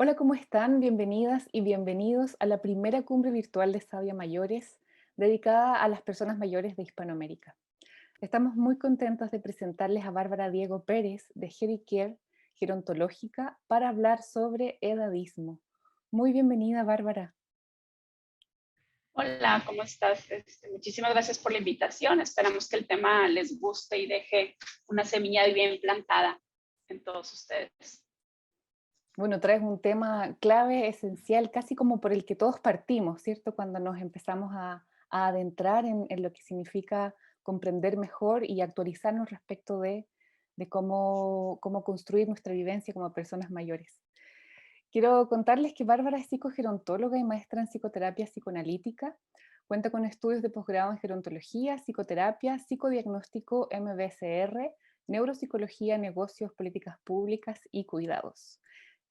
Hola, ¿cómo están? Bienvenidas y bienvenidos a la primera cumbre virtual de Sabia Mayores dedicada a las personas mayores de Hispanoamérica. Estamos muy contentos de presentarles a Bárbara Diego Pérez de Care Gerontológica para hablar sobre edadismo. Muy bienvenida, Bárbara. Hola, ¿cómo estás? Muchísimas gracias por la invitación. Esperamos que el tema les guste y deje una semilla bien plantada en todos ustedes. Bueno, traes un tema clave, esencial, casi como por el que todos partimos, ¿cierto? Cuando nos empezamos a adentrar en lo que significa comprender mejor y actualizarnos respecto de cómo construir nuestra vivencia como personas mayores. Quiero contarles que Bárbara es psicogerontóloga y maestra en psicoterapia psicoanalítica. Cuenta con estudios de posgrado en gerontología, psicoterapia, psicodiagnóstico, MBSR, neuropsicología, negocios, políticas públicas y cuidados.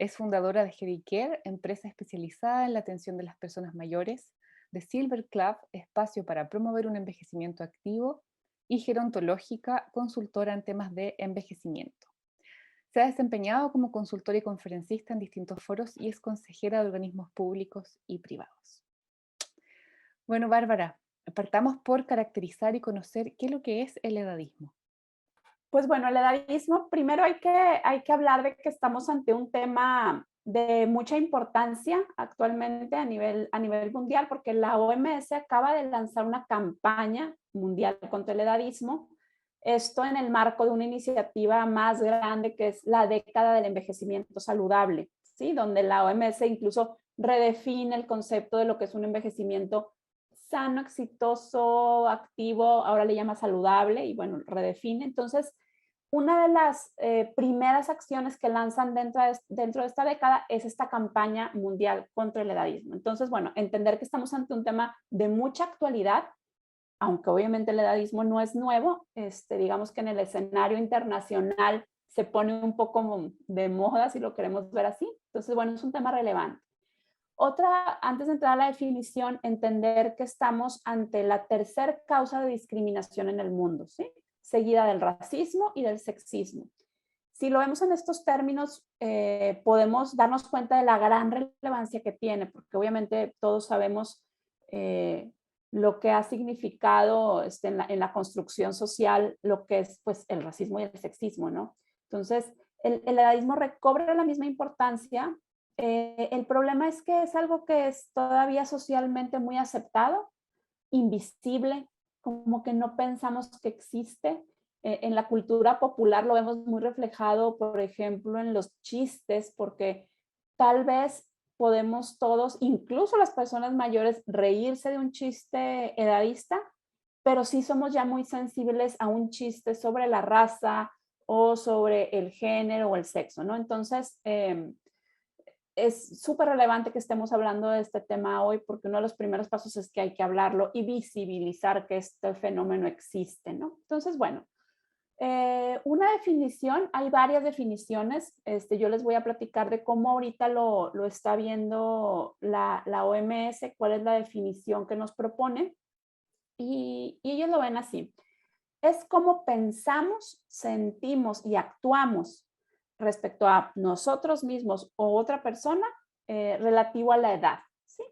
Es fundadora de Care, empresa especializada en la atención de las personas mayores, de Silver Club, espacio para promover un envejecimiento activo, y gerontológica, consultora en temas de envejecimiento. Se ha desempeñado como consultora y conferencista en distintos foros y es consejera de organismos públicos y privados. Bueno, Bárbara, partamos por caracterizar y conocer qué es lo que es el edadismo. Pues bueno, el edadismo, primero hay que hablar de que estamos ante un tema de mucha importancia actualmente a nivel mundial, porque la OMS acaba de lanzar una campaña mundial contra el edadismo, esto en el marco de una iniciativa más grande que es la década del envejecimiento saludable, ¿sí? Donde la OMS incluso redefine el concepto de lo que es un envejecimiento sano, exitoso, activo, ahora le llama saludable y bueno, redefine. Entonces, una de las primeras acciones que lanzan dentro de esta década es esta campaña mundial contra el edadismo. Entonces, bueno, entender que estamos ante un tema de mucha actualidad, aunque obviamente el edadismo no es nuevo, digamos que en el escenario internacional se pone un poco de moda, si lo queremos ver así. Entonces, bueno, es un tema relevante. Otra, antes de entrar a la definición, entender que estamos ante la tercera causa de discriminación en el mundo, ¿sí? Seguida del racismo y del sexismo. Si lo vemos en estos términos, podemos darnos cuenta de la gran relevancia que tiene, porque obviamente todos sabemos lo que ha significado en la construcción social, lo que es pues, el racismo y el sexismo, ¿no? Entonces, el edadismo recobra la misma importancia. El problema es que es algo que es todavía socialmente muy aceptado, invisible, como que no pensamos que existe. En la cultura popular lo vemos muy reflejado, por ejemplo, en los chistes, porque tal vez podemos todos, incluso las personas mayores, reírse de un chiste edadista, pero sí somos ya muy sensibles a un chiste sobre la raza o sobre el género o el sexo, ¿no? Entonces, es súper relevante que estemos hablando de este tema hoy porque uno de los primeros pasos es que hay que hablarlo y visibilizar que este fenómeno existe, ¿no? Entonces, bueno, una definición, hay varias definiciones, yo les voy a platicar de cómo ahorita lo está viendo la OMS, cuál es la definición que nos propone y ellos lo ven así. Es cómo pensamos, sentimos y actuamos respecto a nosotros mismos o otra persona relativo a la edad, ¿sí?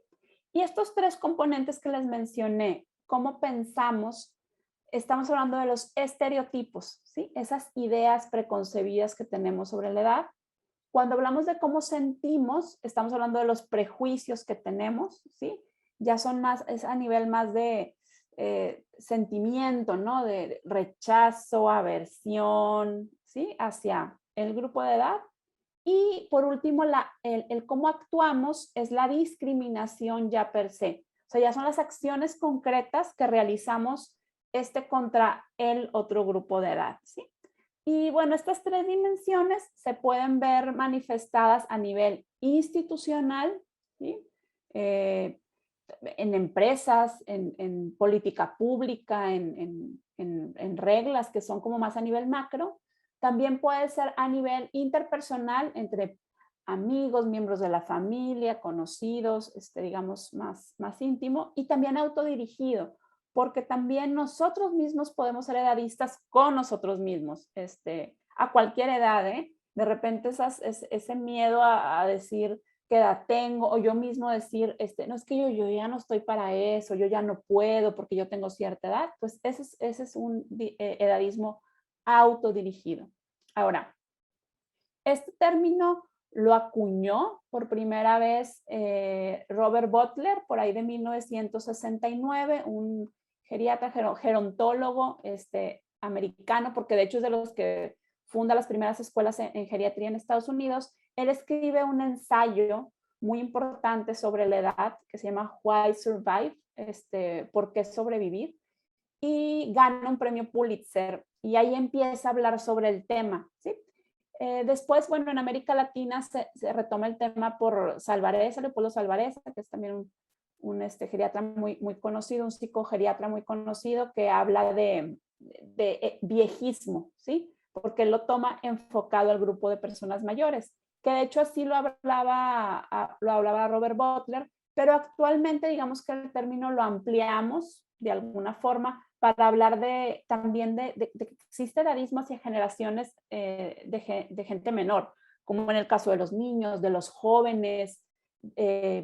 Y estos tres componentes que les mencioné, cómo pensamos, estamos hablando de los estereotipos, ¿sí? Esas ideas preconcebidas que tenemos sobre la edad. Cuando hablamos de cómo sentimos, estamos hablando de los prejuicios que tenemos, ¿sí? Ya son más, es a nivel más de sentimiento, ¿no? De rechazo, aversión, ¿sí? Hacia el grupo de edad. Y por último, el cómo actuamos es la discriminación ya per se. O sea, ya son las acciones concretas que realizamos contra el otro grupo de edad, ¿sí? Y bueno, estas tres dimensiones se pueden ver manifestadas a nivel institucional, ¿sí? En empresas, en política pública, en reglas que son como más a nivel macro. También puede ser a nivel interpersonal entre amigos, miembros de la familia, conocidos, digamos, más íntimo, y también autodirigido, porque también nosotros mismos podemos ser edadistas con nosotros mismos, a cualquier edad, ¿eh? De repente ese miedo a decir, qué edad tengo, o yo mismo decir, no es que yo ya no estoy para eso, yo ya no puedo porque yo tengo cierta edad, pues ese es un edadismo autodirigido. Ahora, este término lo acuñó por primera vez Robert Butler por ahí de 1969, un geriatra, gerontólogo americano, porque de hecho es de los que funda las primeras escuelas en geriatría en Estados Unidos. Él escribe un ensayo muy importante sobre la edad que se llama Why Survive, ¿por qué sobrevivir? Y gana un premio Pulitzer y ahí empieza a hablar sobre el tema, ¿sí? Después, bueno, en América Latina se retoma el tema por Salvarez, Leopoldo Salvarez, que es también un geriatra muy conocido, un psicogeriatra muy conocido que habla de viejismo, ¿sí? Porque lo toma enfocado al grupo de personas mayores, que de hecho así lo hablaba Robert Butler, pero actualmente digamos que el término lo ampliamos de alguna forma para hablar también de que existe edadismo hacia generaciones de gente menor, como en el caso de los niños, de los jóvenes.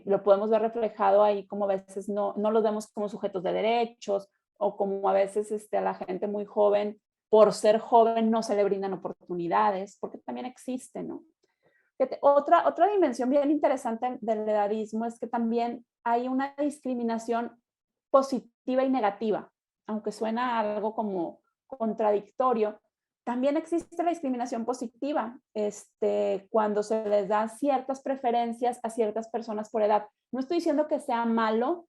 Lo podemos ver reflejado ahí como a veces no los vemos como sujetos de derechos, o como a veces a la gente muy joven, por ser joven, no se le brindan oportunidades, porque también existe, ¿no? Otra dimensión bien interesante del edadismo es que también hay una discriminación positiva y negativa, aunque suena algo como contradictorio. También existe la discriminación positiva, cuando se les dan ciertas preferencias a ciertas personas por edad. No estoy diciendo que sea malo,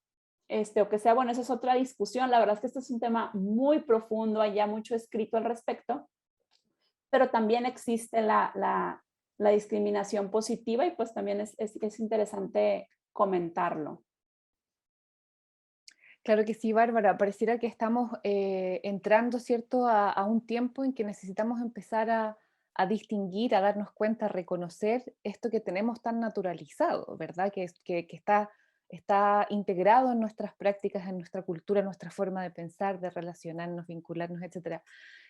o que sea bueno, esa es otra discusión. La verdad es que este es un tema muy profundo, hay ya mucho escrito al respecto, pero también existe la discriminación positiva y pues también es interesante comentarlo. Claro que sí, Bárbara. Pareciera que estamos entrando, ¿cierto?, a un tiempo en que necesitamos empezar a distinguir, a darnos cuenta, a reconocer esto que tenemos tan naturalizado, ¿verdad? Que está integrado en nuestras prácticas, en nuestra cultura, en nuestra forma de pensar, de relacionarnos, vincularnos, etcétera.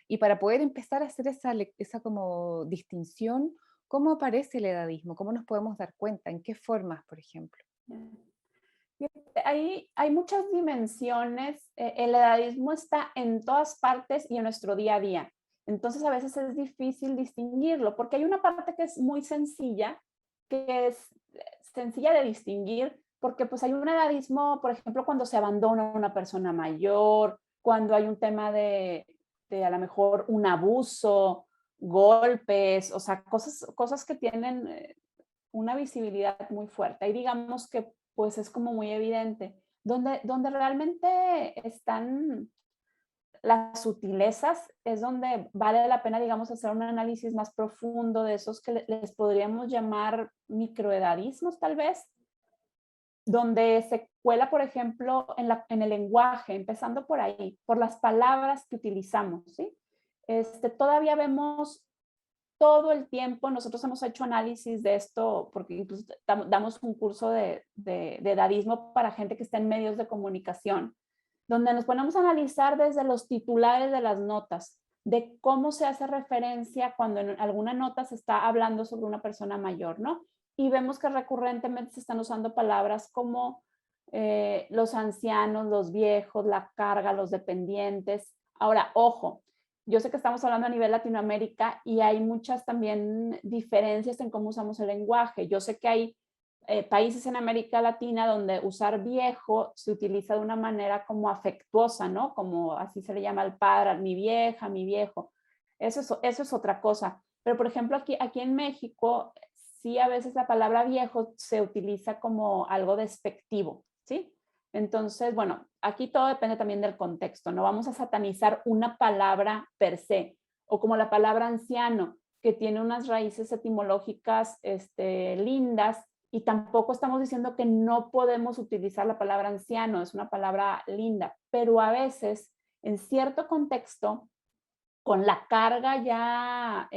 Y para poder empezar a hacer esa como distinción, ¿cómo aparece el edadismo? ¿Cómo nos podemos dar cuenta? ¿En qué formas, por ejemplo? Hay muchas dimensiones. El edadismo está en todas partes y en nuestro día a día. Entonces a veces es difícil distinguirlo porque hay una parte que es muy sencilla, que es sencilla de distinguir, porque pues hay un edadismo, por ejemplo, cuando se abandona una persona mayor, cuando hay un tema de a lo mejor un abuso, golpes, o sea, cosas que tienen una visibilidad muy fuerte. Ahí digamos que pues es como muy evidente. Donde realmente están las sutilezas es donde vale la pena, digamos, hacer un análisis más profundo de esos que les podríamos llamar microedadismos, tal vez, donde se cuela, por ejemplo, en el lenguaje, empezando por ahí, por las palabras que utilizamos, ¿sí? Todavía vemos todo el tiempo, nosotros hemos hecho análisis de esto, porque incluso damos un curso de edadismo para gente que está en medios de comunicación, donde nos ponemos a analizar desde los titulares de las notas, de cómo se hace referencia cuando en alguna nota se está hablando sobre una persona mayor, ¿no? Y vemos que recurrentemente se están usando palabras como los ancianos, los viejos, la carga, los dependientes. Ahora, ojo, yo sé que estamos hablando a nivel Latinoamérica y hay muchas también diferencias en cómo usamos el lenguaje. Yo sé que hay países en América Latina donde usar viejo se utiliza de una manera como afectuosa, ¿no? Como así se le llama al padre, mi vieja, mi viejo. Eso es otra cosa. Pero, por ejemplo, aquí en México, sí a veces la palabra viejo se utiliza como algo despectivo, ¿sí? Entonces, bueno, aquí todo depende también del contexto. No vamos a satanizar una palabra per se, o como la palabra anciano, que tiene unas raíces etimológicas lindas, y tampoco estamos diciendo que no podemos utilizar la palabra anciano, es una palabra linda, pero a veces, en cierto contexto, con la carga ya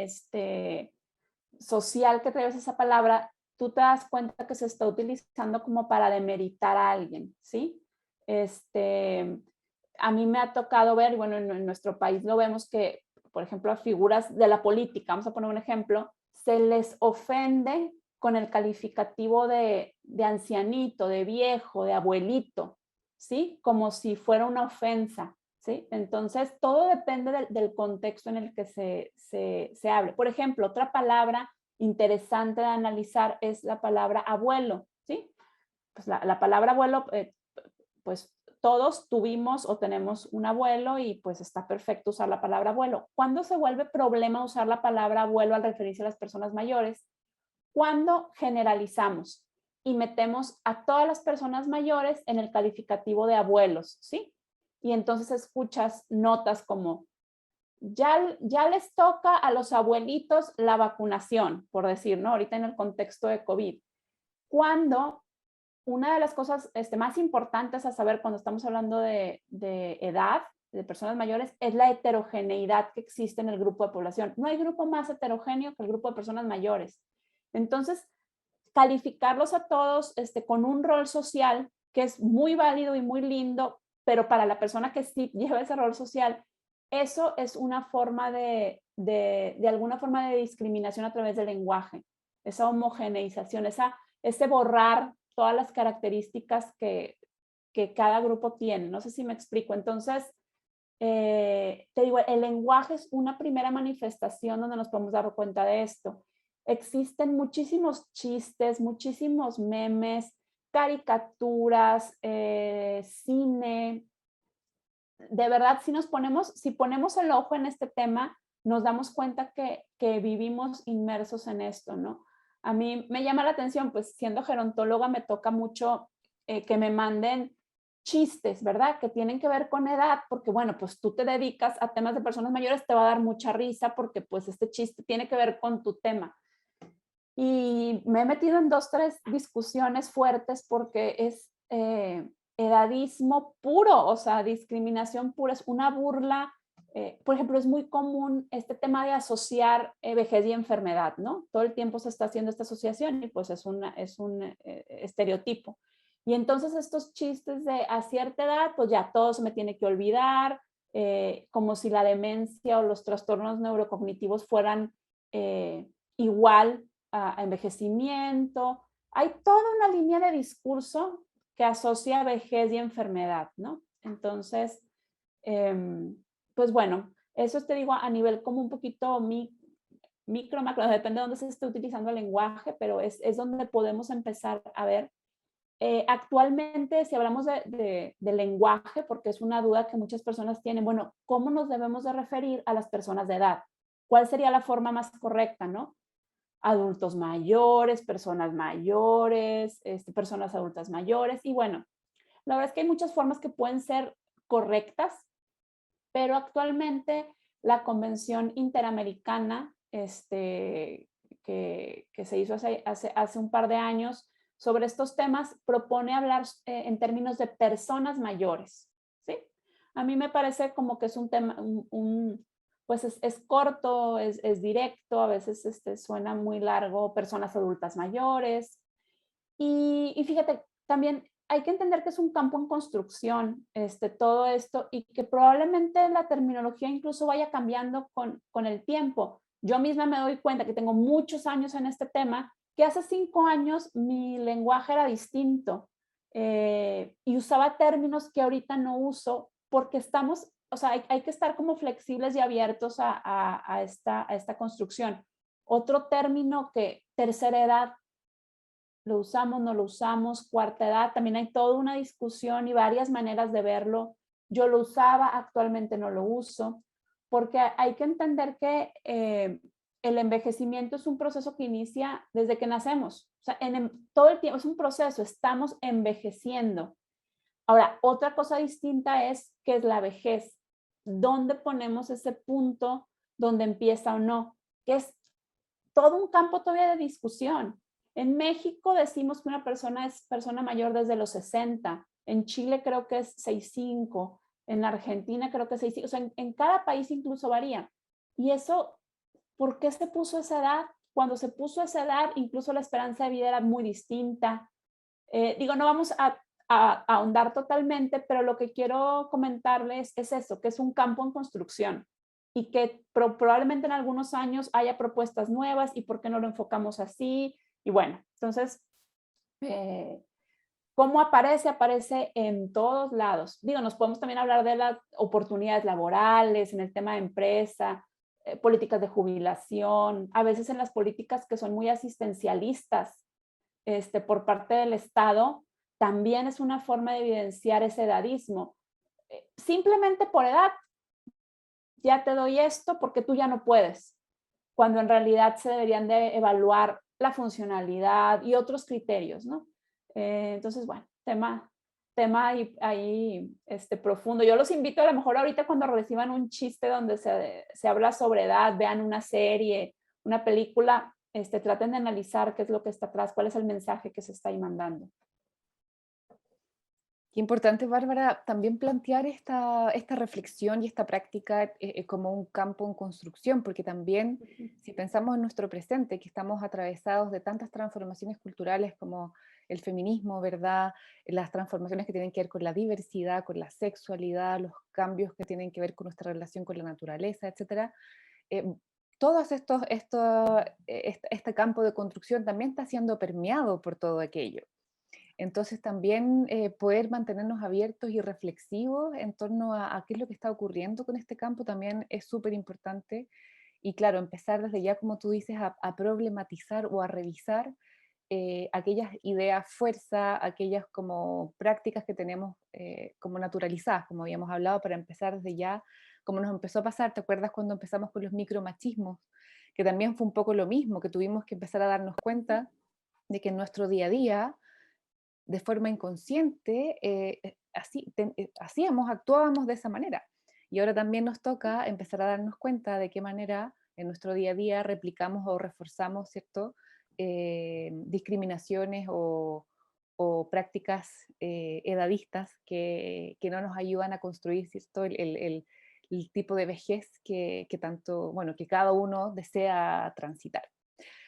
social que trae esa palabra, tú te das cuenta que se está utilizando como para demeritar a alguien, ¿sí? A mí me ha tocado ver, y bueno, en nuestro país lo vemos que, por ejemplo, a figuras de la política, vamos a poner un ejemplo, se les ofende con el calificativo de ancianito, de viejo, de abuelito, ¿sí? Como si fuera una ofensa, ¿sí? Entonces, todo depende del contexto en el que se hable. Por ejemplo, otra palabra interesante de analizar es la palabra abuelo, ¿sí? Pues la palabra abuelo, pues todos tuvimos o tenemos un abuelo y pues está perfecto usar la palabra abuelo. ¿Cuándo se vuelve problema usar la palabra abuelo al referirse a las personas mayores? Cuando generalizamos y metemos a todas las personas mayores en el calificativo de abuelos, ¿sí? Y entonces escuchas notas como, ya les toca a los abuelitos la vacunación, por decir, ¿no? Ahorita en el contexto de COVID. Cuando una de las cosas más importantes a saber cuando estamos hablando de edad, de personas mayores, es la heterogeneidad que existe en el grupo de población. No hay grupo más heterogéneo que el grupo de personas mayores. Entonces, calificarlos a todos con un rol social que es muy válido y muy lindo, pero para la persona que sí lleva ese rol social, eso es una forma de alguna forma de discriminación a través del lenguaje, esa homogeneización, ese borrar todas las características que cada grupo tiene. No sé si me explico. Entonces, te digo, el lenguaje es una primera manifestación donde nos podemos dar cuenta de esto. Existen muchísimos chistes, muchísimos memes, caricaturas, cine. De verdad, si ponemos el ojo en este tema, nos damos cuenta que vivimos inmersos en esto, ¿no? A mí me llama la atención, pues siendo gerontóloga me toca mucho que me manden chistes, ¿verdad? Que tienen que ver con edad, porque bueno, pues tú te dedicas a temas de personas mayores, te va a dar mucha risa porque pues este chiste tiene que ver con tu tema. Y me he metido en 2, 3 discusiones fuertes porque es edadismo puro, o sea, discriminación pura, es una burla. Por ejemplo, es muy común este tema de asociar vejez y enfermedad, ¿no? Todo el tiempo se está haciendo esta asociación y pues es un estereotipo. Y entonces estos chistes de a cierta edad, pues ya todo se me tiene que olvidar, como si la demencia o los trastornos neurocognitivos fueran igual a envejecimiento. Hay toda una línea de discurso que asocia vejez y enfermedad, ¿no? Entonces, pues bueno, eso te digo a nivel como un poquito micro, macro, depende de dónde se esté utilizando el lenguaje, pero es donde podemos empezar a ver. Actualmente, si hablamos de lenguaje, porque es una duda que muchas personas tienen, bueno, ¿cómo nos debemos de referir a las personas de edad? ¿Cuál sería la forma más correcta, no? Adultos mayores, personas mayores, personas adultas mayores. Y bueno, la verdad es que hay muchas formas que pueden ser correctas, pero actualmente la Convención Interamericana que se hizo hace un par de años sobre estos temas propone hablar en términos de personas mayores, ¿sí? A mí me parece como que es un tema, pues es corto, es directo, a veces suena muy largo, personas adultas mayores. Y fíjate, también hay que entender que es un campo en construcción, todo esto, y que probablemente la terminología incluso vaya cambiando con el tiempo. Yo misma me doy cuenta que tengo muchos años en este tema, que hace 5 años mi lenguaje era distinto y usaba términos que ahorita no uso porque estamos, o sea, hay que estar como flexibles y abiertos a esta construcción. Otro término que tercera edad, lo usamos, no lo usamos, cuarta edad, también hay toda una discusión y varias maneras de verlo. Yo lo usaba, actualmente no lo uso, porque hay que entender que el envejecimiento es un proceso que inicia desde que nacemos. O sea, todo el tiempo es un proceso, estamos envejeciendo. Ahora, otra cosa distinta es qué es la vejez. ¿Dónde ponemos ese punto donde empieza o no? Que es todo un campo todavía de discusión. En México decimos que una persona es persona mayor desde los 60, en Chile creo que es 65, en Argentina creo que es 65, o sea, en cada país incluso varía. Y eso, ¿por qué se puso esa edad? Cuando se puso esa edad, incluso la esperanza de vida era muy distinta. Digo, no vamos a ahondar totalmente, pero lo que quiero comentarles es eso, que es un campo en construcción y que probablemente en algunos años haya propuestas nuevas y por qué no lo enfocamos así Y bueno, entonces, ¿cómo aparece? Aparece en todos lados. Digo, nos podemos también hablar de las oportunidades laborales, en el tema de empresa, políticas de jubilación, a veces en las políticas que son muy asistencialistas, por parte del Estado, también es una forma de evidenciar ese edadismo. Simplemente por edad, ya te doy esto porque tú ya no puedes, cuando en realidad se deberían de evaluar la funcionalidad y otros criterios, ¿no? Entonces, bueno, tema ahí profundo. Yo los invito a lo mejor ahorita cuando reciban un chiste donde se habla sobre edad, vean una serie, una película, traten de analizar qué es lo que está atrás, cuál es el mensaje que se está ahí mandando. Qué importante, Bárbara, también plantear esta reflexión y esta práctica como un campo en construcción, porque también si pensamos en nuestro presente, que estamos atravesados de tantas transformaciones culturales como el feminismo, ¿verdad? Las transformaciones que tienen que ver con la diversidad, con la sexualidad, los cambios que tienen que ver con nuestra relación con la naturaleza, etcétera. eh, este campo de construcción también está siendo permeado por todo aquello. Entonces también poder mantenernos abiertos y reflexivos en torno a qué es lo que está ocurriendo con este campo también es súper importante. Y claro, empezar desde ya, como tú dices, a problematizar o a revisar aquellas ideas fuerza, aquellas como prácticas que tenemos como naturalizadas, como habíamos hablado, para empezar desde ya, como nos empezó a pasar, ¿te acuerdas cuando empezamos con los micromachismos? Que también fue un poco lo mismo, que tuvimos que empezar a darnos cuenta de que en nuestro día a día, de forma inconsciente, actuábamos de esa manera. Y ahora también nos toca empezar a darnos cuenta de qué manera en nuestro día a día replicamos o reforzamos, ¿cierto? Discriminaciones o prácticas edadistas que no nos ayudan a construir, ¿cierto? El tipo de vejez que tanto, bueno, que cada uno desea transitar.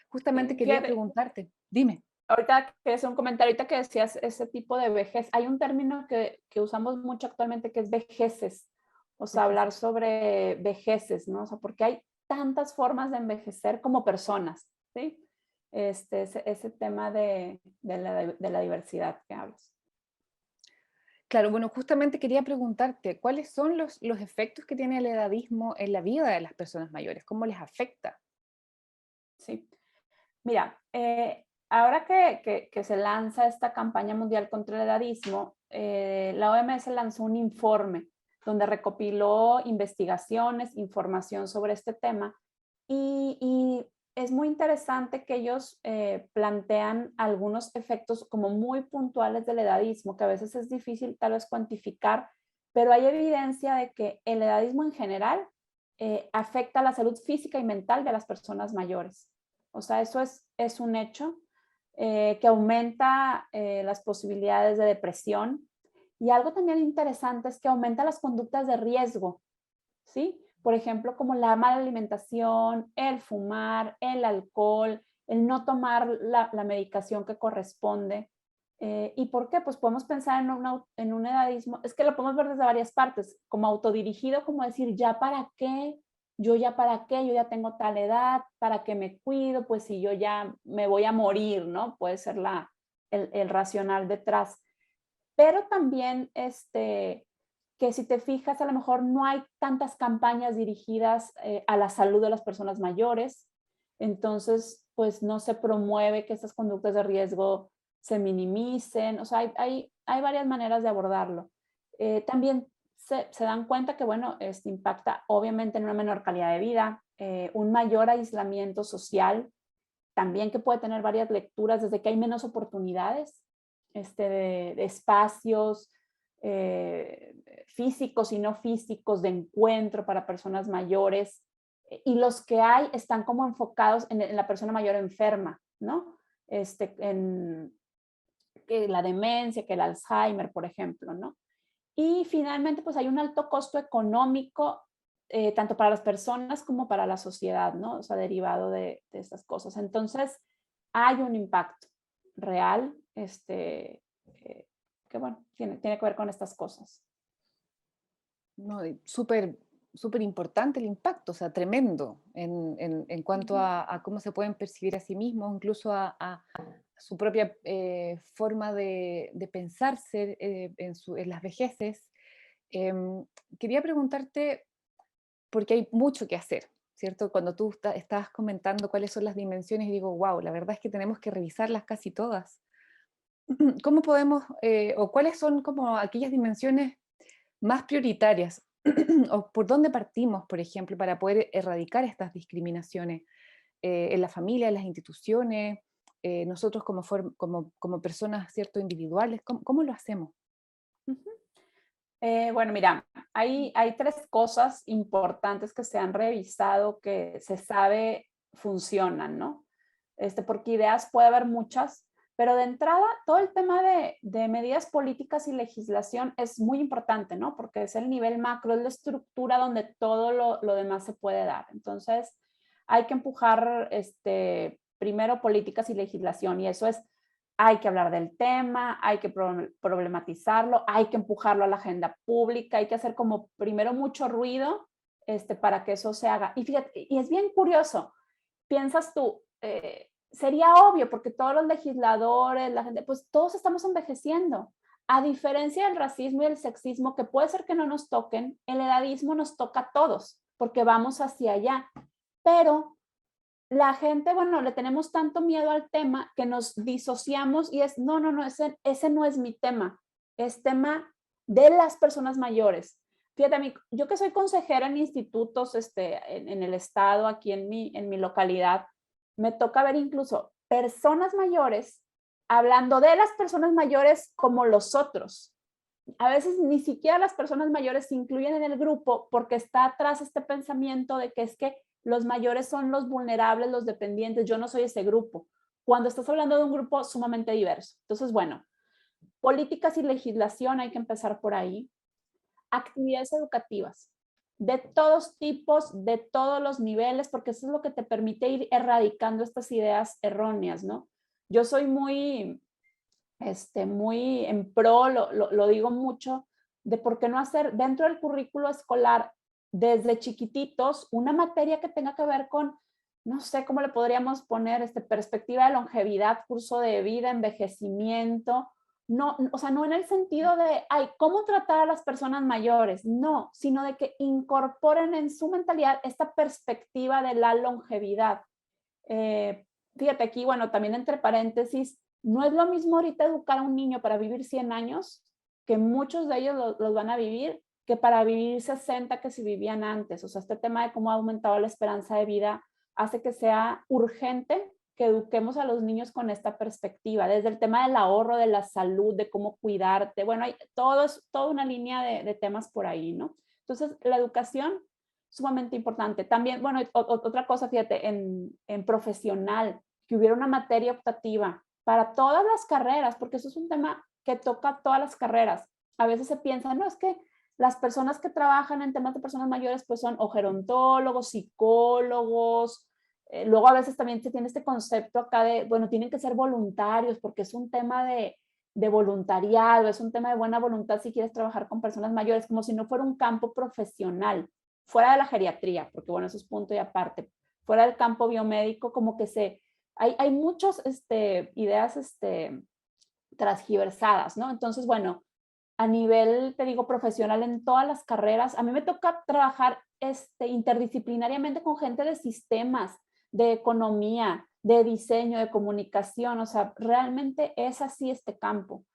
Justamente quería Fíjate, preguntarte, dime. ahorita que es un comentario, ahorita que decías ese tipo de vejez, hay un término que usamos mucho actualmente que es vejeces, o sea, hablar sobre vejeces, ¿no? O sea, porque hay tantas formas de envejecer como personas, ¿sí? Ese tema de la diversidad que hablas. Claro, bueno, justamente quería preguntarte, ¿cuáles son los efectos que tiene el edadismo en la vida de las personas mayores? ¿Cómo les afecta? Sí. Mira, ahora que se lanza esta campaña mundial contra el edadismo, la OMS lanzó un informe donde recopiló investigaciones, información sobre este tema y es muy interesante que ellos plantean algunos efectos como muy puntuales del edadismo, que a veces es difícil tal vez cuantificar, pero hay evidencia de que el edadismo en general afecta la salud física y mental de las personas mayores. O sea, eso es un hecho que aumenta las posibilidades de depresión. Y algo también interesante es que aumenta las conductas de riesgo, ¿sí? Por ejemplo, como la mala alimentación, el fumar, el alcohol, el no tomar la medicación que corresponde. ¿Y por qué? Pues podemos pensar en un edadismo, es que lo podemos ver desde varias partes, como autodirigido, como decir, ¿ya para qué? Yo ya para qué, yo ya tengo tal edad, ¿para qué me cuido? Pues si yo ya me voy a morir, ¿no? Puede ser el racional detrás. Pero también, que si te fijas, a lo mejor no hay tantas campañas dirigidas a la salud de las personas mayores, entonces, pues no se promueve que estas conductas de riesgo se minimicen, o sea, hay varias maneras de abordarlo. También se dan cuenta que, bueno, impacta obviamente en una menor calidad de vida, un mayor aislamiento social, también que puede tener varias lecturas, desde que hay menos oportunidades de espacios físicos y no físicos de encuentro para personas mayores, y los que hay están como enfocados en la persona mayor enferma, ¿no? En que la demencia, que el Alzheimer, por ejemplo, ¿no? Y finalmente, pues hay un alto costo económico, tanto para las personas como para la sociedad, ¿no? O sea, derivado de estas cosas. Entonces, hay un impacto real, que bueno, tiene que ver con estas cosas. No, súper súper importante el impacto, o sea, tremendo en cuanto Ujú. a cómo se pueden percibir a sí mismos, incluso a su propia forma de pensarse en las vejeces. Em, Quería preguntarte, porque hay mucho que hacer, ¿cierto? Cuando tú estabas comentando cuáles son las dimensiones, y digo, wow, la verdad es que tenemos que revisarlas casi todas. ¿Cómo podemos, o cuáles son como aquellas dimensiones más prioritarias? ¿O por dónde partimos, por ejemplo, para poder erradicar estas discriminaciones en la familia, en las instituciones, nosotros como personas, ¿cierto?, individuales? ¿Cómo lo hacemos? Ujú. Bueno, mira, hay tres cosas importantes que se han revisado que se sabe funcionan, ¿no? Porque ideas puede haber muchas, pero de entrada todo el tema de medidas políticas y legislación es muy importante, ¿no? Porque es el nivel macro, es la estructura donde todo lo demás se puede dar. Entonces, hay que empujar primero políticas y legislación y eso es hay que hablar del tema, hay que problematizarlo, hay que empujarlo a la agenda pública, hay que hacer como primero mucho ruido para que eso se haga. Y fíjate, y es bien curioso, piensas tú, sería obvio porque todos los legisladores, la gente, pues todos estamos envejeciendo. A diferencia del racismo y el sexismo, que puede ser que no nos toquen, el edadismo nos toca a todos porque vamos hacia allá. Pero la gente, bueno, le tenemos tanto miedo al tema que nos disociamos y es, no, no, no, ese no es mi tema, es tema de las personas mayores. Fíjate, yo que soy consejera en institutos en el estado, aquí en mi localidad, me toca ver incluso personas mayores hablando de las personas mayores como los otros. A veces ni siquiera las personas mayores se incluyen en el grupo porque está atrás este pensamiento de que es que los mayores son los vulnerables, los dependientes, yo no soy ese grupo, cuando estás hablando de un grupo sumamente diverso. Entonces, bueno, políticas y legislación, hay que empezar por ahí. Actividades educativas de todos tipos, de todos los niveles, porque eso es lo que te permite ir erradicando estas ideas erróneas, ¿no? Yo soy muy en pro, lo digo mucho, de por qué no hacer dentro del currículo escolar desde chiquititos una materia que tenga que ver con, no sé cómo le podríamos poner, perspectiva de longevidad, curso de vida, envejecimiento, no, o sea, no en el sentido de, ay, ¿cómo tratar a las personas mayores? No, sino de que incorporen en su mentalidad esta perspectiva de la longevidad. Eh, Fíjate aquí, bueno, también entre paréntesis, no es lo mismo ahorita educar a un niño para vivir 100 años, que muchos de ellos los van a vivir, que para vivir 60 que si vivían antes. O sea, este tema de cómo ha aumentado la esperanza de vida hace que sea urgente que eduquemos a los niños con esta perspectiva, desde el tema del ahorro, de la salud, de cómo cuidarte. Bueno, hay toda una línea de temas por ahí, ¿no? Entonces, la educación sumamente importante. También, bueno, otra cosa, fíjate, en profesional, que hubiera una materia optativa para todas las carreras, porque eso es un tema que toca todas las carreras. A veces se piensa, no, es que las personas que trabajan en temas de personas mayores, pues son o gerontólogos, psicólogos, luego a veces también se tiene este concepto acá de, bueno, tienen que ser voluntarios, porque es un tema de voluntariado, es un tema de buena voluntad si quieres trabajar con personas mayores, como si no fuera un campo profesional fuera de la geriatría, porque bueno, eso es punto y aparte, fuera del campo biomédico, como que hay muchas ideas transgiversadas, ¿no? Entonces, bueno, a nivel, te digo, profesional en todas las carreras, a mí me toca trabajar interdisciplinariamente con gente de sistemas, de economía, de diseño, de comunicación, o sea, realmente es así este campo.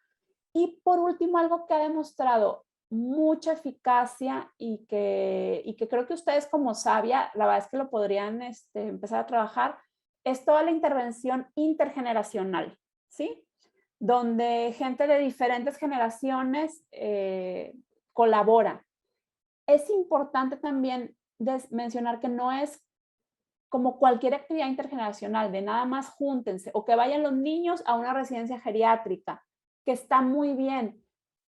Y por último, algo que ha demostrado mucha eficacia y que creo que ustedes como Sabia, la verdad es que lo podrían empezar a trabajar, es toda la intervención intergeneracional, ¿sí? Donde gente de diferentes generaciones colabora. Es importante también mencionar que no es como cualquier actividad intergeneracional, de nada más júntense o que vayan los niños a una residencia geriátrica, que está muy bien,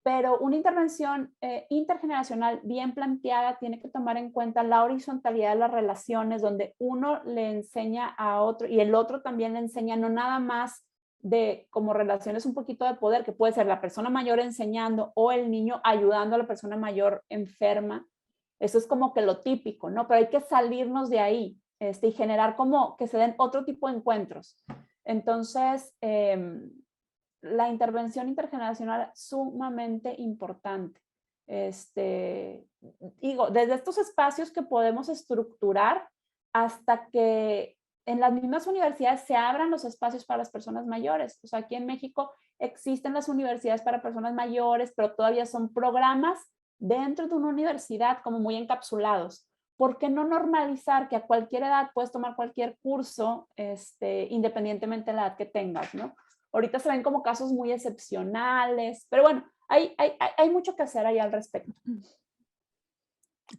pero una intervención intergeneracional bien planteada tiene que tomar en cuenta la horizontalidad de las relaciones, donde uno le enseña a otro y el otro también le enseña, no nada más de como relaciones un poquito de poder, que puede ser la persona mayor enseñando o el niño ayudando a la persona mayor enferma, Eso es como que lo típico, ¿no? Pero hay que salirnos de ahí y generar como que se den otro tipo de encuentros. Entonces, la intervención intergeneracional es sumamente importante. Digo, desde estos espacios que podemos estructurar hasta que en las mismas universidades se abran los espacios para las personas mayores. O sea, aquí en México existen las universidades para personas mayores, pero todavía son programas dentro de una universidad como muy encapsulados. ¿Por qué no normalizar que a cualquier edad puedes tomar cualquier curso, independientemente de la edad que tengas, ¿no? Ahorita se ven como casos muy excepcionales, pero bueno, hay mucho que hacer ahí al respecto.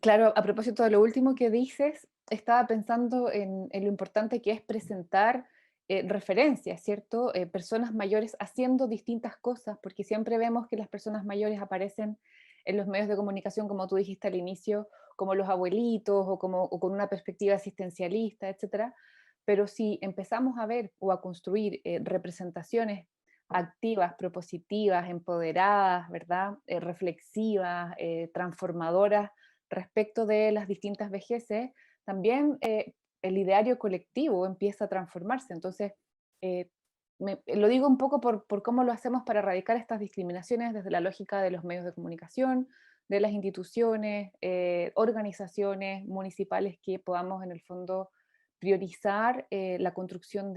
Claro, a propósito de lo último que dices, estaba pensando en lo importante que es presentar referencias, ¿cierto? Personas mayores haciendo distintas cosas, porque siempre vemos que las personas mayores aparecen en los medios de comunicación, como tú dijiste al inicio, como los abuelitos o con una perspectiva asistencialista, etcétera. Pero si empezamos a ver o a construir representaciones activas, propositivas, empoderadas, ¿verdad? Reflexivas, transformadoras respecto de las distintas vejeces, también el ideario colectivo empieza a transformarse. Entonces, lo digo un poco por cómo lo hacemos para erradicar estas discriminaciones desde la lógica de los medios de comunicación, de las instituciones, organizaciones municipales que podamos en el fondo priorizar la construcción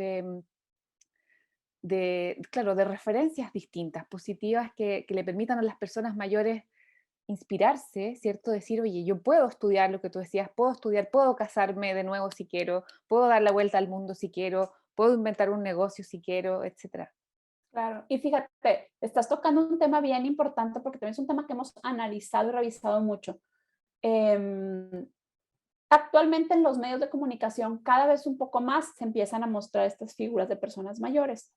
claro, de referencias distintas, positivas, que le permitan a las personas mayores inspirarse, ¿cierto? Decir, oye, yo puedo estudiar lo que tú decías, puedo estudiar, puedo casarme de nuevo si quiero, puedo dar la vuelta al mundo si quiero, puedo inventar un negocio si quiero, etcétera. Claro, y fíjate, estás tocando un tema bien importante porque también es un tema que hemos analizado y revisado mucho. Em, Actualmente en los medios de comunicación cada vez un poco más se empiezan a mostrar estas figuras de personas mayores.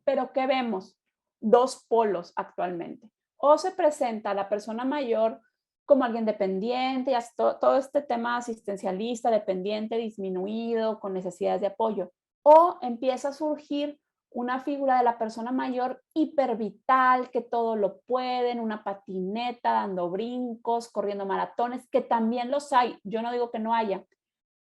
Pero ¿qué vemos? Dos polos actualmente. O se presenta a la persona mayor como alguien dependiente, y todo este tema asistencialista, dependiente, disminuido, con necesidades de apoyo. O empieza a surgir una figura de la persona mayor hipervital, que todo lo puede, en una patineta, dando brincos, corriendo maratones, que también los hay. Yo no digo que no haya,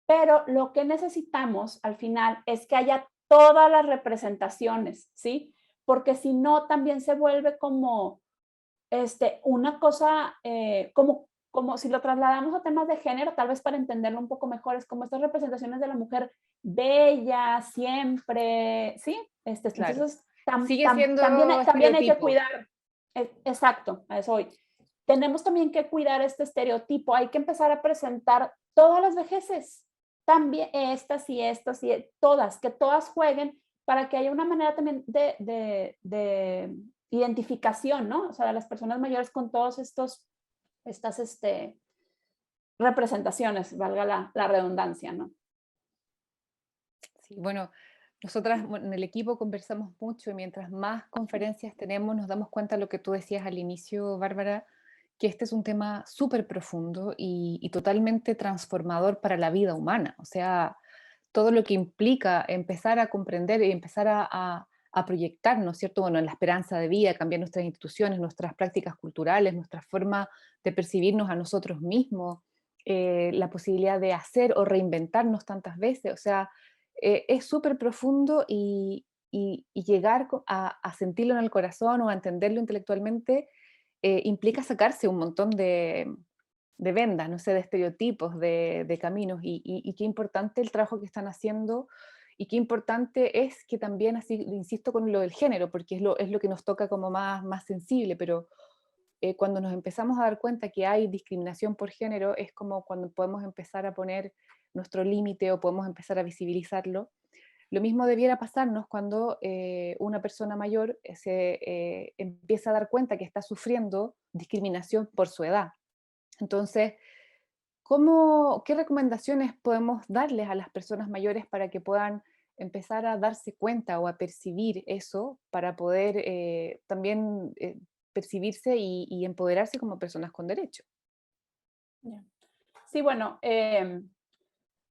pero lo que necesitamos al final es que haya todas las representaciones, ¿sí? Porque si no, también se vuelve como una cosa, como si lo trasladamos a temas de género, tal vez para entenderlo un poco mejor, es como estas representaciones de la mujer bella, siempre, ¿sí? Claro. Entonces, Sigue siendo también hay que estereotipo. cuidar, exacto, a eso hoy. Tenemos también que cuidar este estereotipo, hay que empezar a presentar todas las vejeces, también estas y todas, que todas jueguen para que haya una manera también de identificación, ¿no? O sea, de las personas mayores con todos estas representaciones, valga la redundancia, ¿no? Sí, bueno, nosotras en el equipo conversamos mucho y mientras más conferencias tenemos, nos damos cuenta de lo que tú decías al inicio, Bárbara, que este es un tema súper profundo y totalmente transformador para la vida humana. O sea, todo lo que implica empezar a comprender y empezar a proyectarnos, ¿cierto? Bueno, en la esperanza de vida, cambiar nuestras instituciones, nuestras prácticas culturales, nuestra forma de percibirnos a nosotros mismos, la posibilidad de hacer o reinventarnos tantas veces. O sea, es súper profundo y llegar a sentirlo en el corazón o a entenderlo intelectualmente implica sacarse un montón de vendas, no sé, de estereotipos, de caminos, y qué importante el trabajo que están haciendo, y qué importante es que también, así, insisto con lo del género, porque es lo que nos toca como más sensible, pero cuando nos empezamos a dar cuenta que hay discriminación por género, es como cuando podemos empezar a poner nuestro límite o podemos empezar a visibilizarlo. Lo mismo debiera pasarnos cuando una persona mayor se empieza a dar cuenta que está sufriendo discriminación por su edad. Entonces, ¿qué recomendaciones podemos darles a las personas mayores para que puedan empezar a darse cuenta o a percibir eso para poder también percibirse y empoderarse como personas con derecho? Ya. Sí, bueno,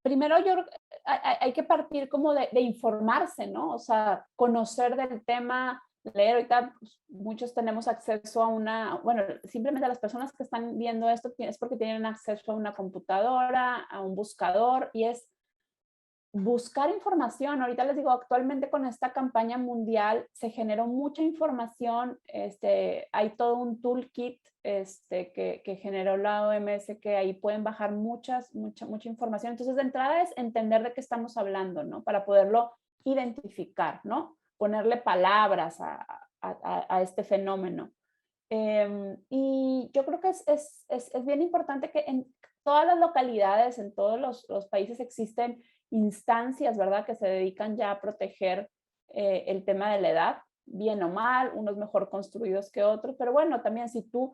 primero yo creo que hay que partir como de informarse, ¿no? O sea, conocer del tema, leer. Ahorita pues, muchos tenemos acceso a una, bueno, simplemente las personas que están viendo esto es porque tienen acceso a una computadora, a un buscador, y es buscar información. Ahorita les digo, actualmente con esta campaña mundial se generó mucha información, hay todo un toolkit que generó la OMS, que ahí pueden bajar mucha información. Entonces, de entrada es entender de qué estamos hablando, ¿no? Para poderlo identificar, ¿no? Ponerle palabras a este fenómeno. Y yo creo que es bien importante que en todas las localidades, en todos los países existen instancias, ¿verdad?, que se dedican ya a proteger el tema de la edad, bien o mal, unos mejor construidos que otros, pero bueno, también si tú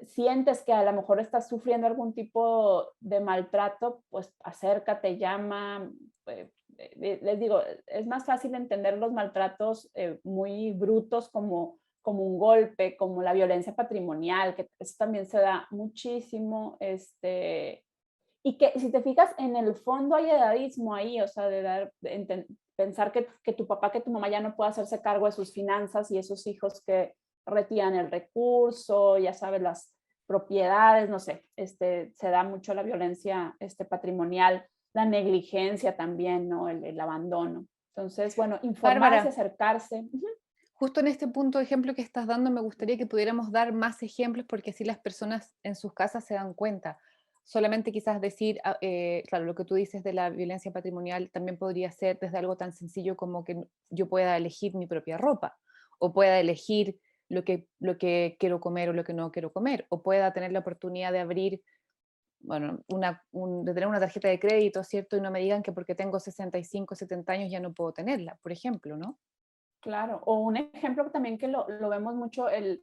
sientes que a lo mejor estás sufriendo algún tipo de maltrato, pues acércate, llama. Les digo, es más fácil entender los maltratos muy brutos como un golpe, como la violencia patrimonial, que eso también se da muchísimo, y que si te fijas, en el fondo hay edadismo ahí, o sea, pensar que tu papá, que tu mamá ya no puede hacerse cargo de sus finanzas y esos hijos que retiran el recurso, ya sabes, las propiedades, no sé, se da mucho la violencia patrimonial, la negligencia también, ¿no? El abandono. Entonces, bueno, informarse, Bárbara, acercarse. justo en este punto de ejemplo que estás dando, me gustaría que pudiéramos dar más ejemplos porque así las personas en sus casas se dan cuenta. Solamente quizás decir, claro, lo que tú dices de la violencia patrimonial también podría ser desde algo tan sencillo como que yo pueda elegir mi propia ropa, o pueda elegir lo que quiero comer o lo que no quiero comer, o pueda tener la oportunidad de abrir, bueno, de tener una tarjeta de crédito, ¿cierto? Y no me digan que porque tengo 65, 70 años ya no puedo tenerla, por ejemplo, ¿no? Claro, o un ejemplo también que lo vemos mucho, el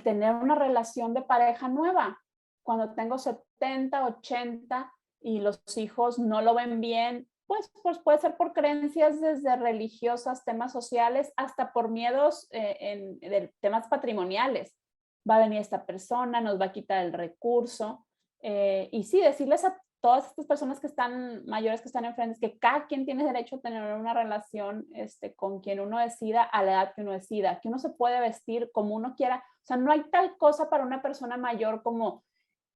tener una relación de pareja nueva. Cuando tengo 70, 80 y los hijos no lo ven bien, pues puede ser por creencias desde religiosas, temas sociales, hasta por miedos de temas patrimoniales. Va a venir esta persona, nos va a quitar el recurso. Y sí, decirles a todas estas personas que están mayores, que están enfrente, es que cada quien tiene derecho a tener una relación con quien uno decida a la edad que uno decida, que uno se puede vestir como uno quiera. O sea, no hay tal cosa para una persona mayor como,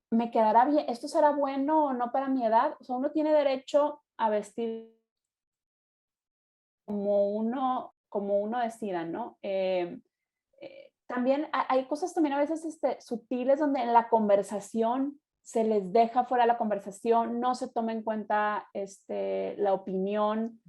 ¿me quedará bien? ¿Esto será bueno o no para mi edad? O sea, uno tiene derecho a vestir como uno decida, ¿no? También hay cosas también a veces sutiles donde en la conversación se les deja fuera la conversación, no se toma en cuenta la opinión.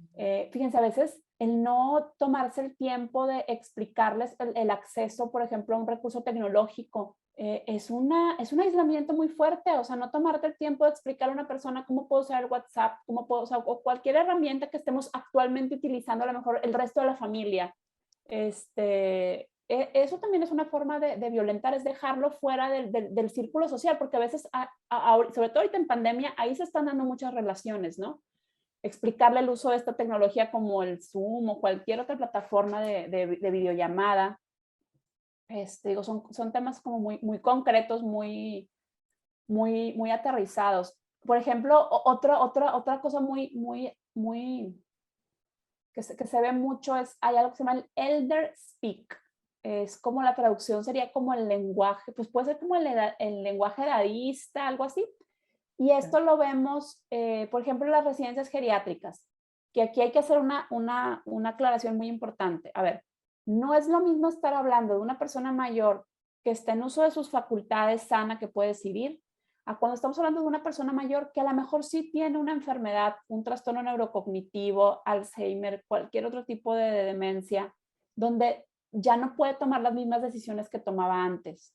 Fíjense, a veces el no tomarse el tiempo de explicarles el acceso, por ejemplo, a un recurso tecnológico, es un aislamiento muy fuerte. O sea, no tomarte el tiempo de explicar a una persona cómo puedo usar el WhatsApp, cómo puedo usar, o cualquier herramienta que estemos actualmente utilizando, a lo mejor el resto de la familia. Eso también es una forma de violentar, es dejarlo fuera del círculo social, porque a veces, sobre todo ahorita en pandemia, ahí se están dando muchas relaciones, ¿no? Explicarle el uso de esta tecnología como el Zoom o cualquier otra plataforma de videollamada. Digo, son temas como muy concretos, muy aterrizados. Por ejemplo, otra cosa muy que se ve mucho hay algo que se llama el elder speak. Es como la traducción sería como el lenguaje, pues puede ser como el lenguaje edadista, algo así. Y esto lo vemos, por ejemplo, en las residencias geriátricas, que aquí hay que hacer una aclaración muy importante. A ver, no es lo mismo estar hablando de una persona mayor que está en uso de sus facultades, sana, que puede decidir, a cuando estamos hablando de una persona mayor que a lo mejor sí tiene una enfermedad, un trastorno neurocognitivo, Alzheimer, cualquier otro tipo de demencia, donde ya no puede tomar las mismas decisiones que tomaba antes.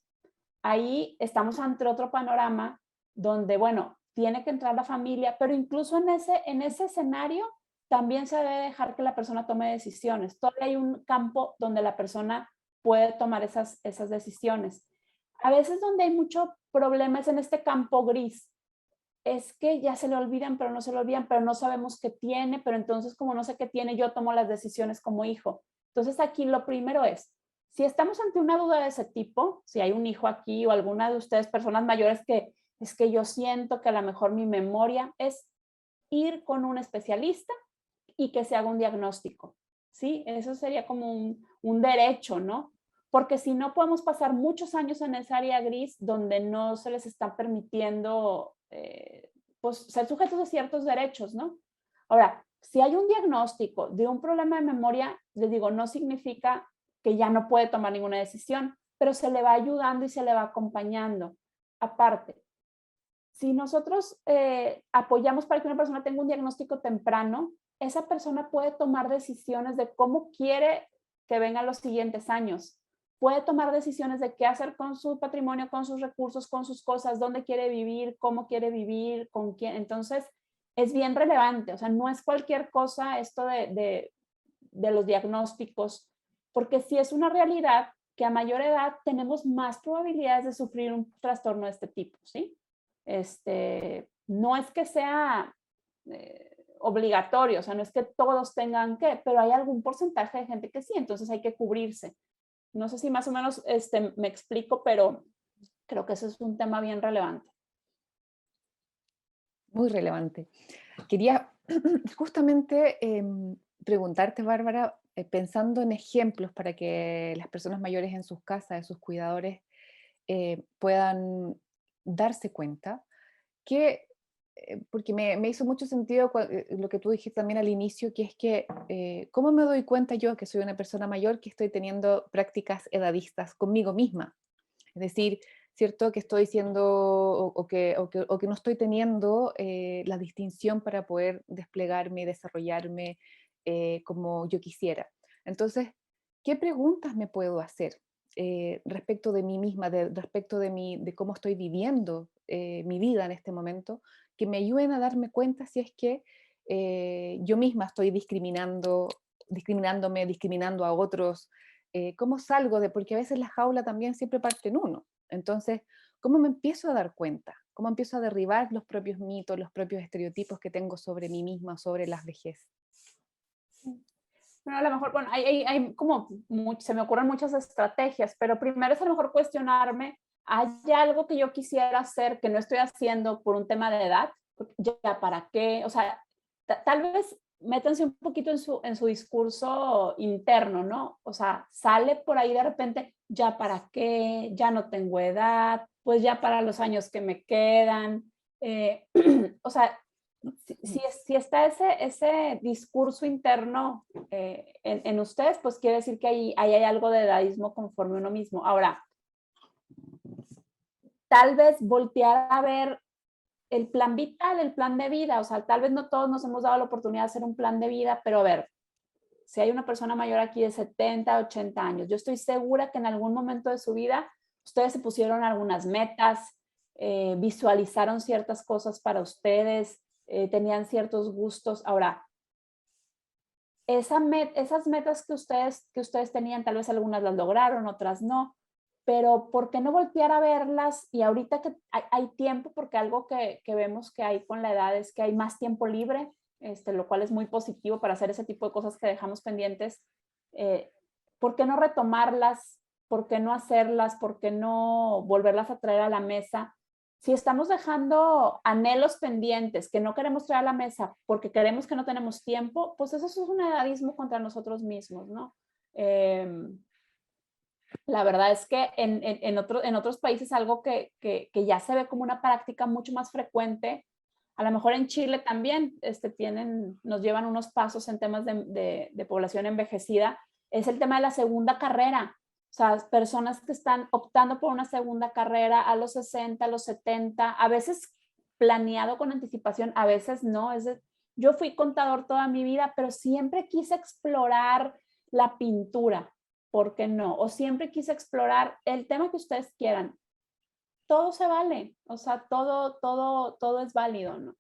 Ahí estamos ante otro panorama donde, bueno, tiene que entrar la familia, pero incluso en ese escenario también se debe dejar que la persona tome decisiones. Todavía hay un campo donde la persona puede tomar esas decisiones. A veces donde hay mucho problema es en este campo gris. Es que ya se le olvidan, pero no se le olvidan, pero no sabemos qué tiene, pero entonces como no sé qué tiene, yo tomo las decisiones como hijo. Entonces aquí lo primero es, si estamos ante una duda de ese tipo, si hay un hijo aquí o alguna de ustedes, personas mayores, que es que yo siento que a lo mejor mi memoria, es ir con un especialista y que se haga un diagnóstico. ¿sí? Eso sería como un derecho, ¿no? Porque si no, podemos pasar muchos años en esa área gris donde no se les está permitiendo pues, ser sujetos a ciertos derechos, ¿no? Ahora, si hay un diagnóstico de un problema de memoria, les digo, no significa que ya no puede tomar ninguna decisión, pero se le va ayudando y se le va acompañando. Aparte, si nosotros apoyamos para que una persona tenga un diagnóstico temprano, esa persona puede tomar decisiones de cómo quiere que vengan los siguientes años. Puede tomar decisiones de qué hacer con su patrimonio, con sus recursos, con sus cosas, dónde quiere vivir, cómo quiere vivir, con quién. Entonces, es bien relevante. O sea, no es cualquier cosa esto de los diagnósticos, porque sí es una realidad que a mayor edad tenemos más probabilidades de sufrir un trastorno de este tipo, ¿sí? No es que sea obligatorio, o sea, no es que todos tengan que, pero hay algún porcentaje de gente que sí, entonces hay que cubrirse. No sé si más o menos me explico, pero creo que ese es un tema bien relevante. Muy relevante. Quería justamente preguntarte, Bárbara, pensando en ejemplos para que las personas mayores en sus casas, de sus cuidadores, puedan darse cuenta que, porque me hizo mucho sentido lo que tú dijiste también al inicio, que es que, ¿cómo me doy cuenta yo que soy una persona mayor que estoy teniendo prácticas edadistas conmigo misma? Es decir, ¿cierto? Que estoy siendo o que no estoy teniendo la distinción para poder desplegarme y desarrollarme como yo quisiera. Entonces, ¿qué preguntas me puedo hacer respecto de mí misma, respecto de cómo estoy viviendo mi vida en este momento, que me ayuden a darme cuenta si es que yo misma estoy discriminándome, discriminando a otros? ¿Cómo salgo de? Porque a veces la jaula también siempre parte en uno. Entonces, ¿cómo me empiezo a dar cuenta? ¿Cómo empiezo a derribar los propios mitos, los propios estereotipos que tengo sobre mí misma, sobre las vejez? Bueno, a lo mejor, bueno, hay como, se me ocurren muchas estrategias, pero primero es a lo mejor cuestionarme, ¿hay algo que yo quisiera hacer que no estoy haciendo por un tema de edad? ¿Ya para qué? O sea, tal vez métanse un poquito en su discurso interno, ¿no? O sea, sale por ahí de repente, ¿ya para qué? Ya no tengo edad, pues ya para los años que me quedan. O sea, si está ese discurso interno en ustedes, pues quiere decir que ahí hay algo de edadismo conforme uno mismo. Ahora, tal vez voltear a ver el plan vital, el plan de vida, o sea, tal vez no todos nos hemos dado la oportunidad de hacer un plan de vida, pero a ver, si hay una persona mayor aquí de 70, 80 años, yo estoy segura que en algún momento de su vida ustedes se pusieron algunas metas, visualizaron ciertas cosas para ustedes, tenían ciertos gustos. Ahora, esas metas que ustedes tenían, tal vez algunas las lograron, otras no, pero ¿por qué no voltear a verlas? Y ahorita que hay tiempo, porque algo que vemos que hay con la edad es que hay más tiempo libre, lo cual es muy positivo para hacer ese tipo de cosas que dejamos pendientes. eh, ¿Por qué no retomarlas? ¿Por qué no hacerlas? ¿Por qué no volverlas a traer a la mesa? Si estamos dejando anhelos pendientes que no queremos traer a la mesa porque queremos que no tenemos tiempo, pues eso es un edadismo contra nosotros mismos, ¿no? La verdad es que en otros países algo que ya se ve como una práctica mucho más frecuente, a lo mejor en Chile también nos llevan unos pasos en temas de población envejecida, es el tema de la segunda carrera. O sea, personas que están optando por una segunda carrera a los 60, a los 70, a veces planeado con anticipación, a veces no. Yo fui contador toda mi vida, pero siempre quise explorar la pintura. ¿Por qué no? O siempre quise explorar el tema que ustedes quieran. Todo se vale, o sea, todo es válido, ¿no?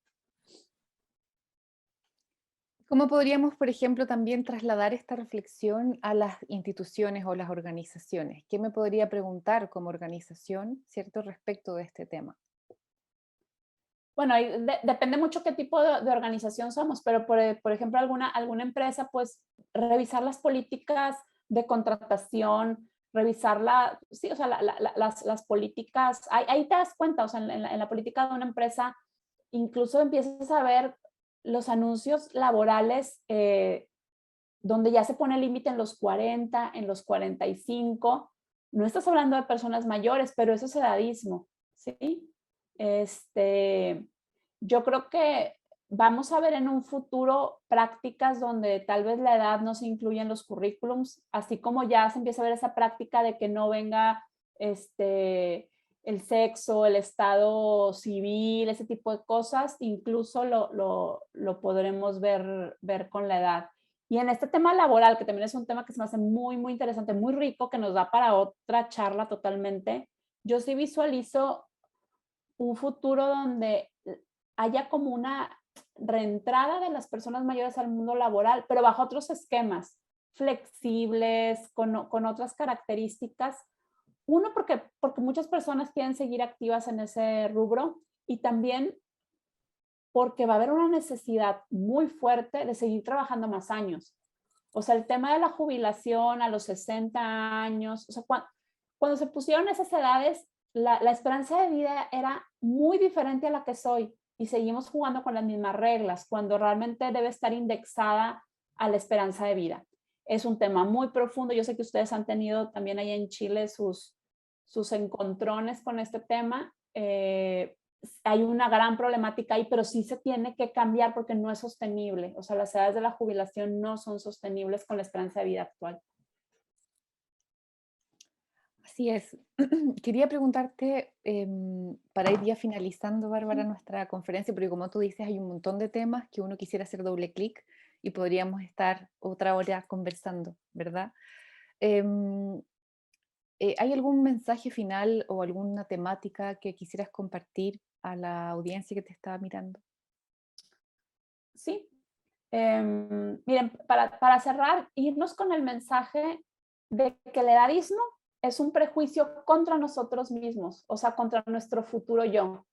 ¿Cómo podríamos, por ejemplo, también trasladar esta reflexión a las instituciones o las organizaciones? ¿Qué me podría preguntar como organización, cierto, respecto de este tema? Bueno, depende mucho qué tipo de organización somos, pero por ejemplo, alguna empresa, pues revisar las políticas de contratación, sí, o sea, las políticas, ahí te das cuenta, o sea, en la política de una empresa, incluso empiezas a ver los anuncios laborales donde ya se pone el límite en los 40, en los 45. No estás hablando de personas mayores, pero eso es edadismo, ¿sí? Yo creo que vamos a ver en un futuro prácticas donde tal vez la edad no se incluya en los currículums, así como ya se empieza a ver esa práctica de que no venga el sexo, el estado civil, ese tipo de cosas, incluso lo podremos ver con la edad. Y en este tema laboral, que también es un tema que se me hace muy, muy interesante, muy rico, que nos da para otra charla totalmente, yo sí visualizo un futuro donde haya como una reentrada de las personas mayores al mundo laboral, pero bajo otros esquemas, flexibles, con otras características. Uno, porque muchas personas quieren seguir activas en ese rubro, y también porque va a haber una necesidad muy fuerte de seguir trabajando más años. O sea, el tema de la jubilación a los 60 años, o sea, cuando se pusieron esas edades, la esperanza de vida era muy diferente a la que soy, y seguimos jugando con las mismas reglas, cuando realmente debe estar indexada a la esperanza de vida. Es un tema muy profundo. Yo sé que ustedes han tenido también ahí en Chile sus encontrones con este tema. Hay una gran problemática ahí, pero sí se tiene que cambiar porque no es sostenible. O sea, las edades de la jubilación no son sostenibles con la esperanza de vida actual. Así es. Quería preguntarte, para ir ya finalizando, Bárbara, nuestra conferencia, porque como tú dices, hay un montón de temas que uno quisiera hacer doble clic y podríamos estar otra hora conversando, ¿verdad? Em, ¿Hay algún mensaje final o alguna temática que quisieras compartir a la audiencia que te estaba mirando? Sí. Miren, para cerrar, irnos con el mensaje de que el edadismo es un prejuicio contra nosotros mismos, o sea, contra nuestro futuro yo.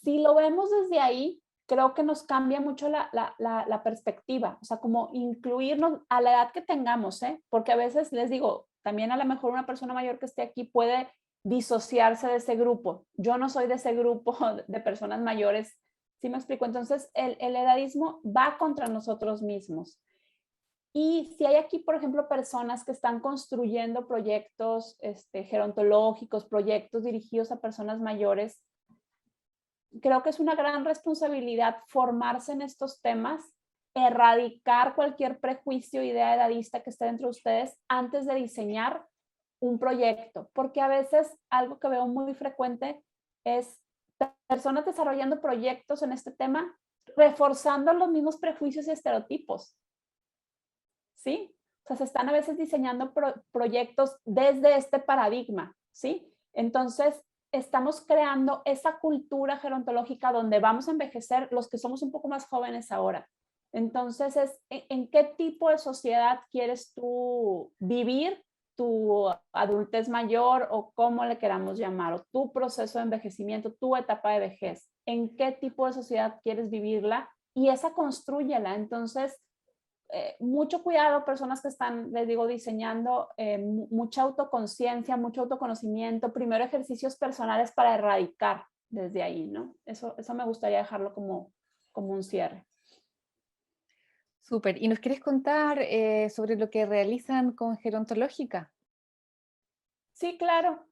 Si lo vemos desde ahí, creo que nos cambia mucho la perspectiva, o sea, como incluirnos a la edad que tengamos, ¿eh? Porque a veces les digo, también a lo mejor una persona mayor que esté aquí puede disociarse de ese grupo. Yo no soy de ese grupo de personas mayores. ¿Sí me explico? Entonces, el edadismo va contra nosotros mismos. Y si hay aquí, por ejemplo, personas que están construyendo proyectos gerontológicos, proyectos dirigidos a personas mayores, creo que es una gran responsabilidad formarse en estos temas, erradicar cualquier prejuicio, idea edadista que esté dentro de ustedes antes de diseñar un proyecto, porque a veces algo que veo muy frecuente es personas desarrollando proyectos en este tema, reforzando los mismos prejuicios y estereotipos, ¿sí? O sea, se están a veces diseñando proyectos desde este paradigma, ¿sí? Entonces, estamos creando esa cultura gerontológica donde vamos a envejecer los que somos un poco más jóvenes ahora. Entonces, ¿en qué tipo de sociedad quieres tú vivir tu adultez mayor, o cómo le queramos llamar, o tu proceso de envejecimiento, tu etapa de vejez? ¿En qué tipo de sociedad quieres vivirla? Y esa constrúyela. Entonces, mucho cuidado, personas que están, les digo, diseñando, mucha autoconciencia, mucho autoconocimiento, primero ejercicios personales para erradicar desde ahí, ¿no? Eso me gustaría dejarlo como un cierre. Súper. ¿Y nos quieres contar sobre lo que realizan con Gerontológica? Sí, claro.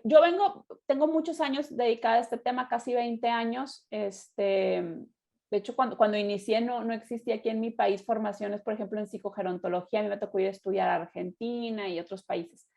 Yo tengo muchos años dedicada a este tema, casi 20 años. De hecho, cuando inicié no existía aquí en mi país formaciones, por ejemplo, en psicogerontología. A mí me tocó ir a estudiar a Argentina y otros países.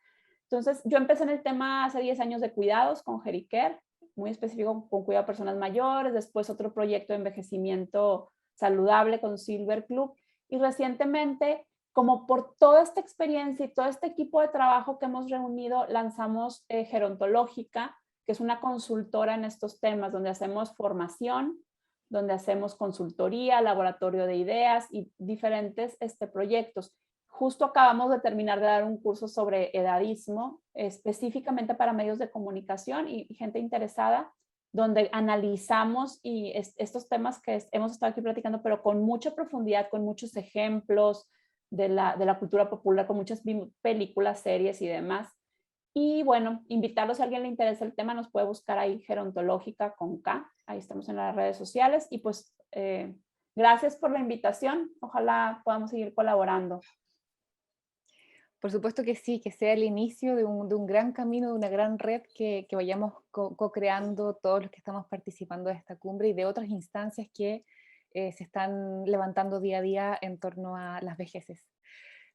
Entonces, yo empecé en el tema hace 10 años de cuidados con Gericare, muy específico con cuidado a personas mayores, después otro proyecto de envejecimiento saludable con Silver Club, y recientemente, como por toda esta experiencia y todo este equipo de trabajo que hemos reunido, lanzamos Gerontológica, que es una consultora en estos temas, donde hacemos formación, donde hacemos consultoría, laboratorio de ideas y diferentes proyectos. Justo acabamos de terminar de dar un curso sobre edadismo, específicamente para medios de comunicación y gente interesada, donde analizamos estos temas que hemos estado aquí platicando, pero con mucha profundidad, con muchos ejemplos de la cultura popular, con muchas películas, series y demás. Y bueno, invitarlos, si a alguien le interesa el tema, nos puede buscar ahí Gerontológica con K, ahí estamos en las redes sociales, y pues Gracias por la invitación. Ojalá podamos seguir colaborando. Por supuesto que sí, que sea el inicio de un gran camino, de una gran red que vayamos co-creando todos los que estamos participando de esta cumbre y de otras instancias que se están levantando día a día en torno a las vejeces.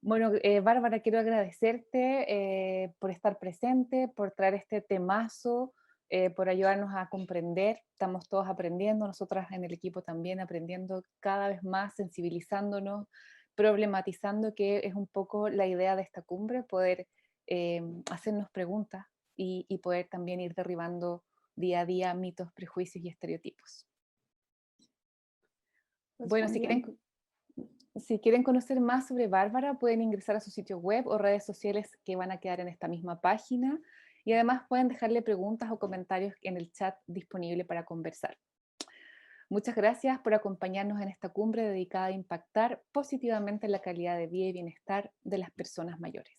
Bueno, Bárbara, quiero agradecerte por estar presente, por traer este temazo, por ayudarnos a comprender. Estamos todos aprendiendo, nosotras en el equipo también aprendiendo cada vez más, sensibilizándonos, problematizando, que es un poco la idea de esta cumbre, poder hacernos preguntas y poder también ir derribando día a día mitos, prejuicios y estereotipos. Pues Bueno, si quieren conocer más sobre Bárbara, pueden ingresar a su sitio web o redes sociales que van a quedar en esta misma página, y además pueden dejarle preguntas o comentarios en el chat disponible para conversar. Muchas gracias por acompañarnos en esta cumbre dedicada a impactar positivamente la calidad de vida y bienestar de las personas mayores.